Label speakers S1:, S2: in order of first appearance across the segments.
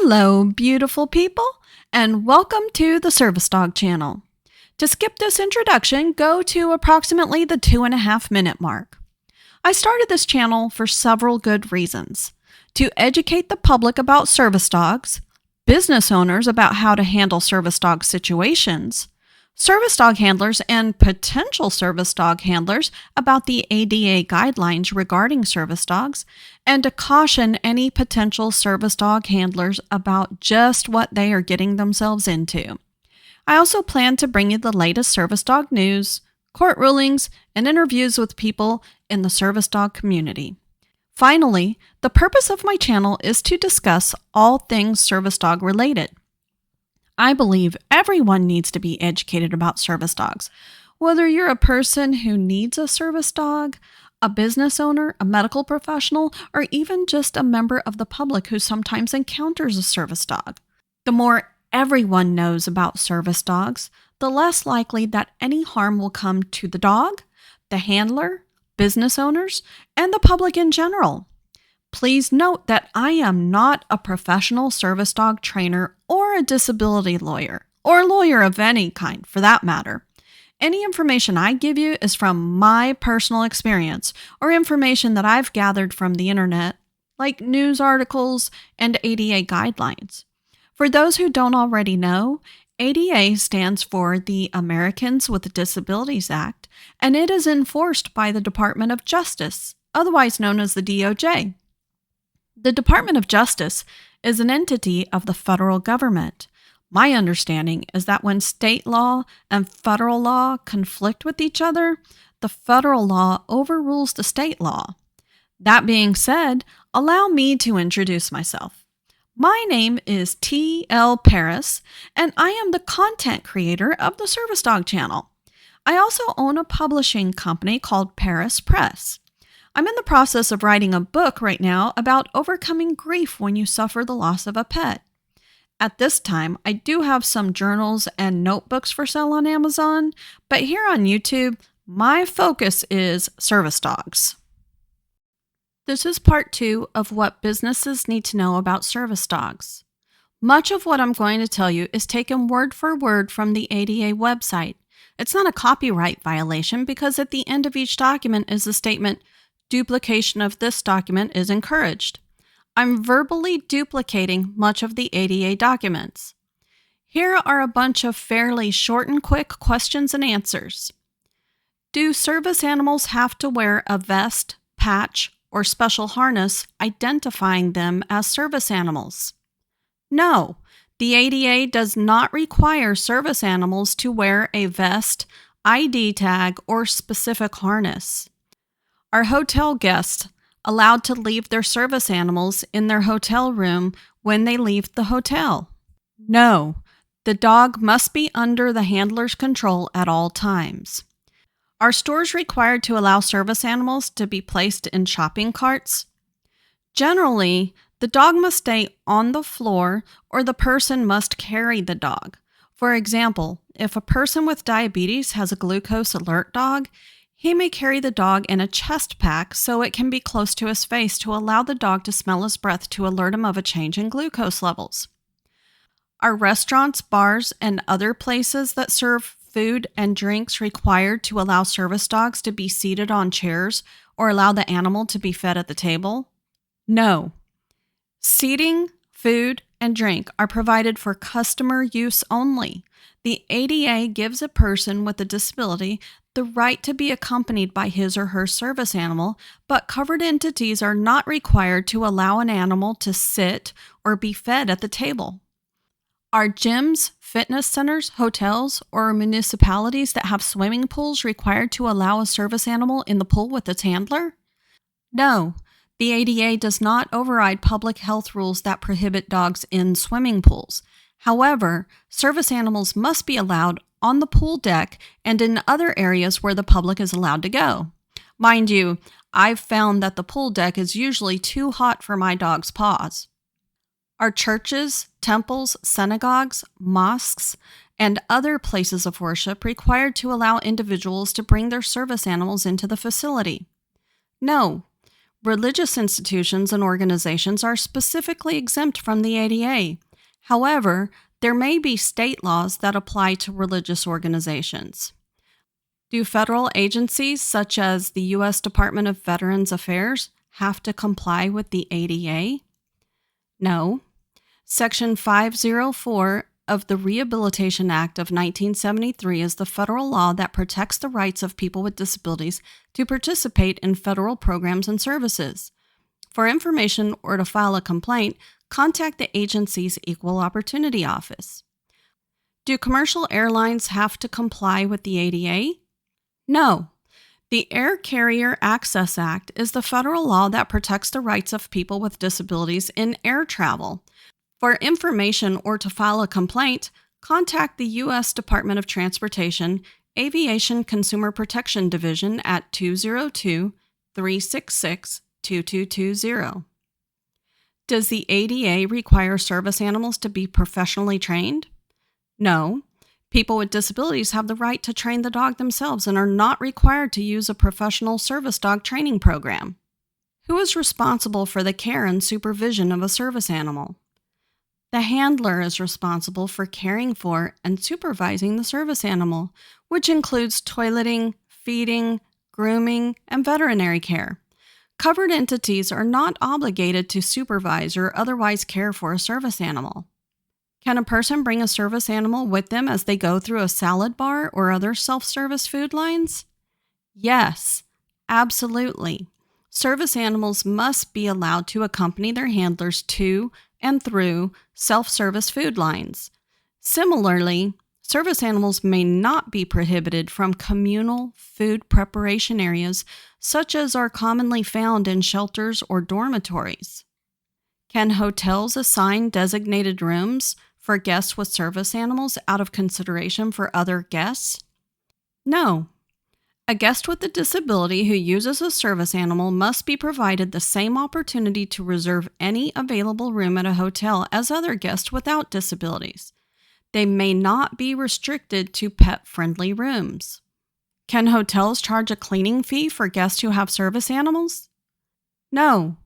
S1: Hello, beautiful people, and welcome to the Service Dog channel. To skip this introduction, go to approximately the 2.5-minute mark. I started this channel for several good reasons. To educate the public about service dogs, business owners about how to handle service dog situations, service dog handlers and potential service dog handlers about the ADA guidelines regarding service dogs, and to caution any potential service dog handlers about just what they are getting themselves into. I also plan to bring you the latest service dog news, court rulings, and interviews with people in the service dog community. Finally, the purpose of my channel is to discuss all things service dog related. I believe everyone needs to be educated about service dogs, whether you're a person who needs a service dog, a business owner, a medical professional, or even just a member of the public who sometimes encounters a service dog. The more everyone knows about service dogs, the less likely that any harm will come to the dog, the handler, business owners, and the public in general. Please note that I am not a professional service dog trainer or a disability lawyer, or lawyer of any kind for that matter. Any information I give you is from my personal experience or information that I've gathered from the internet, like news articles and ADA guidelines. For those who don't already know, ADA stands for the Americans with Disabilities Act, and it is enforced by the Department of Justice, otherwise known as the DOJ. The Department of Justice is an entity of the federal government. My understanding is that when state law and federal law conflict with each other, the federal law overrules the state law. That being said, allow me to introduce myself. My name is T.L. Paris, and I am the content creator of the Service Dog channel. I also own a publishing company called Paris Press. I'm in the process of writing a book right now about overcoming grief when you suffer the loss of a pet. At this time, I do have some journals and notebooks for sale on Amazon, but here on YouTube, my focus is service dogs. This is part 2 of what businesses need to know about service dogs. Much of what I'm going to tell you is taken word for word from the ADA website. It's not a copyright violation because at the end of each document is the statement, "Duplication of this document is encouraged." I'm verbally duplicating much of the ADA documents. Here are a bunch of fairly short and quick questions and answers. Do service animals have to wear a vest, patch, or special harness identifying them as service animals? No, the ADA does not require service animals to wear a vest, ID tag, or specific harness. Are hotel guests allowed to leave their service animals in their hotel room when they leave the hotel? No, the dog must be under the handler's control at all times. Are stores required to allow service animals to be placed in shopping carts? Generally, the dog must stay on the floor or the person must carry the dog. For example, if a person with diabetes has a glucose alert dog, he may carry the dog in a chest pack so it can be close to his face to allow the dog to smell his breath to alert him of a change in glucose levels. Are restaurants, bars, and other places that serve food and drinks required to allow service dogs to be seated on chairs or allow the animal to be fed at the table? No. Seating, food, and drink are provided for customer use only. The ADA gives a person with a disability the right to be accompanied by his or her service animal, but covered entities are not required to allow an animal to sit or be fed at the table. Are gyms, fitness centers, hotels, or municipalities that have swimming pools required to allow a service animal in the pool with its handler? No, the ADA does not override public health rules that prohibit dogs in swimming pools. However, service animals must be allowed on the pool deck and in other areas where the public is allowed to go. Mind you, I've found that the pool deck is usually too hot for my dog's paws. Are churches, temples, synagogues, mosques, and other places of worship required to allow individuals to bring their service animals into the facility? No. Religious institutions and organizations are specifically exempt from the ADA. However, there may be state laws that apply to religious organizations. Do federal agencies such as the U.S. Department of Veterans Affairs have to comply with the ADA? No. Section 504 of the Rehabilitation Act of 1973 is the federal law that protects the rights of people with disabilities to participate in federal programs and services. For information or to file a complaint, contact the agency's Equal Opportunity Office. Do commercial airlines have to comply with the ADA? No. The Air Carrier Access Act is the federal law that protects the rights of people with disabilities in air travel. For information or to file a complaint, contact the U.S. Department of Transportation, Aviation Consumer Protection Division at 202-366-2220. Does the ADA require service animals to be professionally trained? No. People with disabilities have the right to train the dog themselves and are not required to use a professional service dog training program. Who is responsible for the care and supervision of a service animal? The handler is responsible for caring for and supervising the service animal, which includes toileting, feeding, grooming, and veterinary care. Covered entities are not obligated to supervise or otherwise care for a service animal. Can a person bring a service animal with them as they go through a salad bar or other self-service food lines? Yes, absolutely. Service animals must be allowed to accompany their handlers to and through self-service food lines. Similarly, service animals may not be prohibited from communal food preparation areas such as are commonly found in shelters or dormitories. Can hotels assign designated rooms for guests with service animals out of consideration for other guests? No. A guest with a disability who uses a service animal must be provided the same opportunity to reserve any available room at a hotel as other guests without disabilities. They may not be restricted to pet-friendly rooms. Can hotels charge a cleaning fee for guests who have service animals? No.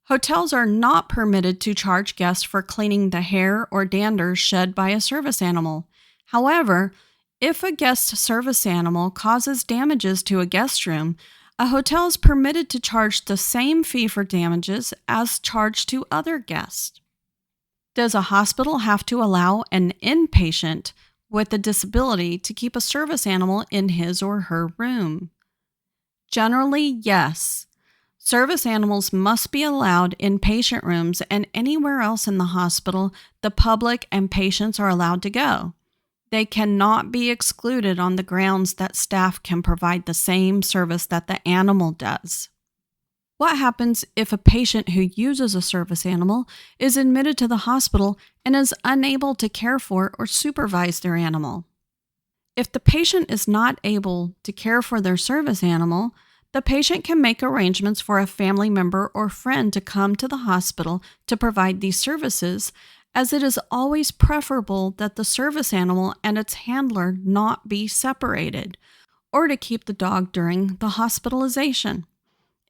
S1: Hotels are not permitted to charge guests for cleaning the hair or dander shed by a service animal. However, if a guest service animal causes damages to a guest room, a hotel is permitted to charge the same fee for damages as charged to other guests. Does a hospital have to allow an inpatient with a disability to keep a service animal in his or her room? Generally, yes. Service animals must be allowed in patient rooms and anywhere else in the hospital the public and patients are allowed to go. They cannot be excluded on the grounds that staff can provide the same service that the animal does. What happens if a patient who uses a service animal is admitted to the hospital and is unable to care for or supervise their animal? If the patient is not able to care for their service animal, the patient can make arrangements for a family member or friend to come to the hospital to provide these services, as it is always preferable that the service animal and its handler not be separated, or to keep the dog during the hospitalization.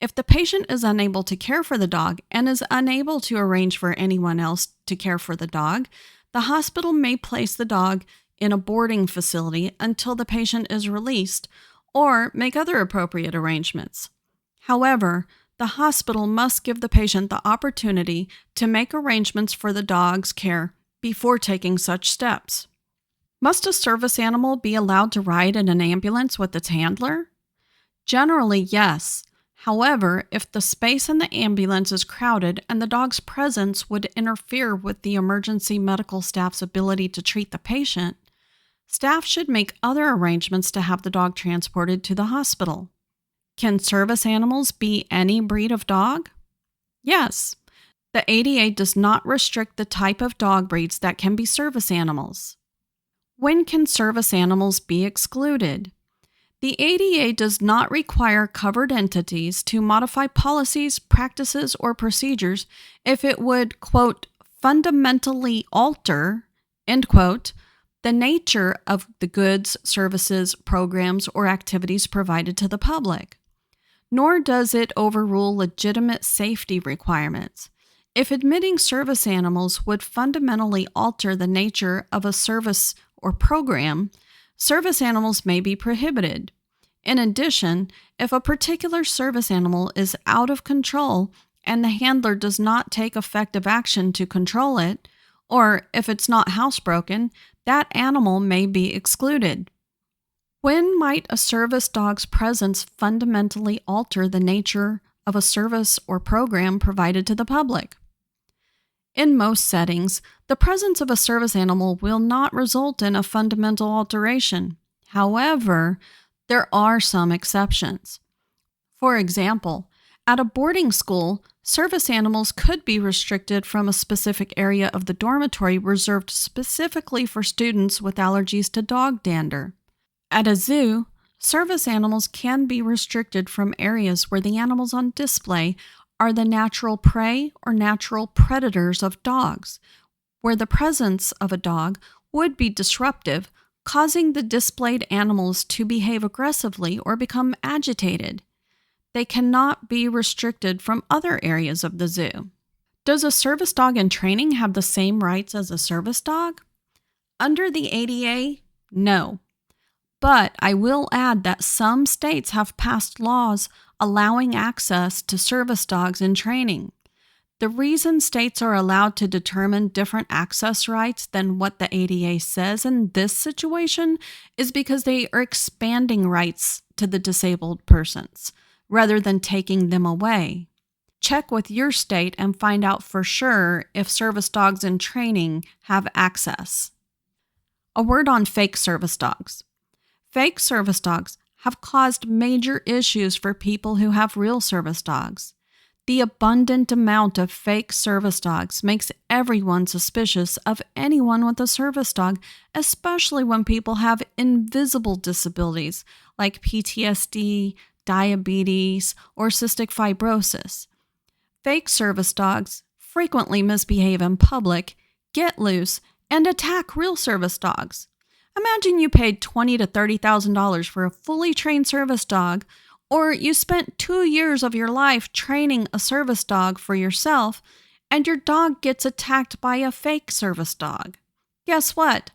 S1: If the patient is unable to care for the dog and is unable to arrange for anyone else to care for the dog, the hospital may place the dog in a boarding facility until the patient is released, or make other appropriate arrangements. However, the hospital must give the patient the opportunity to make arrangements for the dog's care before taking such steps. Must a service animal be allowed to ride in an ambulance with its handler? Generally, yes. However, if the space in the ambulance is crowded and the dog's presence would interfere with the emergency medical staff's ability to treat the patient, staff should make other arrangements to have the dog transported to the hospital. Can service animals be any breed of dog? Yes. The ADA does not restrict the type of dog breeds that can be service animals. When can service animals be excluded? The ADA does not require covered entities to modify policies, practices, or procedures if it would, quote, fundamentally alter, end quote, the nature of the goods, services, programs, or activities provided to the public. nor does it overrule legitimate safety requirements. If admitting service animals would fundamentally alter the nature of a service or program, service animals may be prohibited. In addition, if a particular service animal is out of control and the handler does not take effective action to control it, or if it's not housebroken, that animal may be excluded. When might a service dog's presence fundamentally alter the nature of a service or program provided to the public? In most settings, the presence of a service animal will not result in a fundamental alteration. However, there are some exceptions. For example, at a boarding school, service animals could be restricted from a specific area of the dormitory reserved specifically for students with allergies to dog dander. At a zoo, service animals can be restricted from areas where the animals on display are the natural prey or natural predators of dogs, where the presence of a dog would be disruptive, causing the displayed animals to behave aggressively or become agitated. They cannot be restricted from other areas of the zoo. Does a service dog in training have the same rights as a service dog? Under the ADA, no. But I will add that some states have passed laws allowing access to service dogs in training. The reason states are allowed to determine different access rights than what the ADA says in this situation is because they are expanding rights to the disabled persons, rather than taking them away. Check with your state and find out for sure if service dogs in training have access. A word on fake service dogs. Fake service dogs have caused major issues for people who have real service dogs. The abundant amount of fake service dogs makes everyone suspicious of anyone with a service dog, especially when people have invisible disabilities like PTSD, diabetes, or cystic fibrosis. Fake service dogs frequently misbehave in public, get loose, and attack real service dogs. Imagine you paid $20,000 to $30,000 for a fully trained service dog, or you spent 2 years of your life training a service dog for yourself, and your dog gets attacked by a fake service dog. Guess what?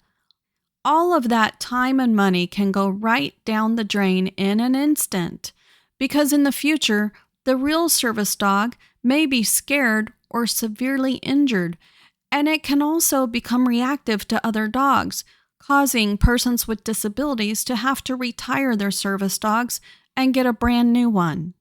S1: All of that time and money can go right down the drain in an instant, because in the future, the real service dog may be scared or severely injured, and it can also become reactive to other dogs, causing persons with disabilities to have to retire their service dogs and get a brand new one.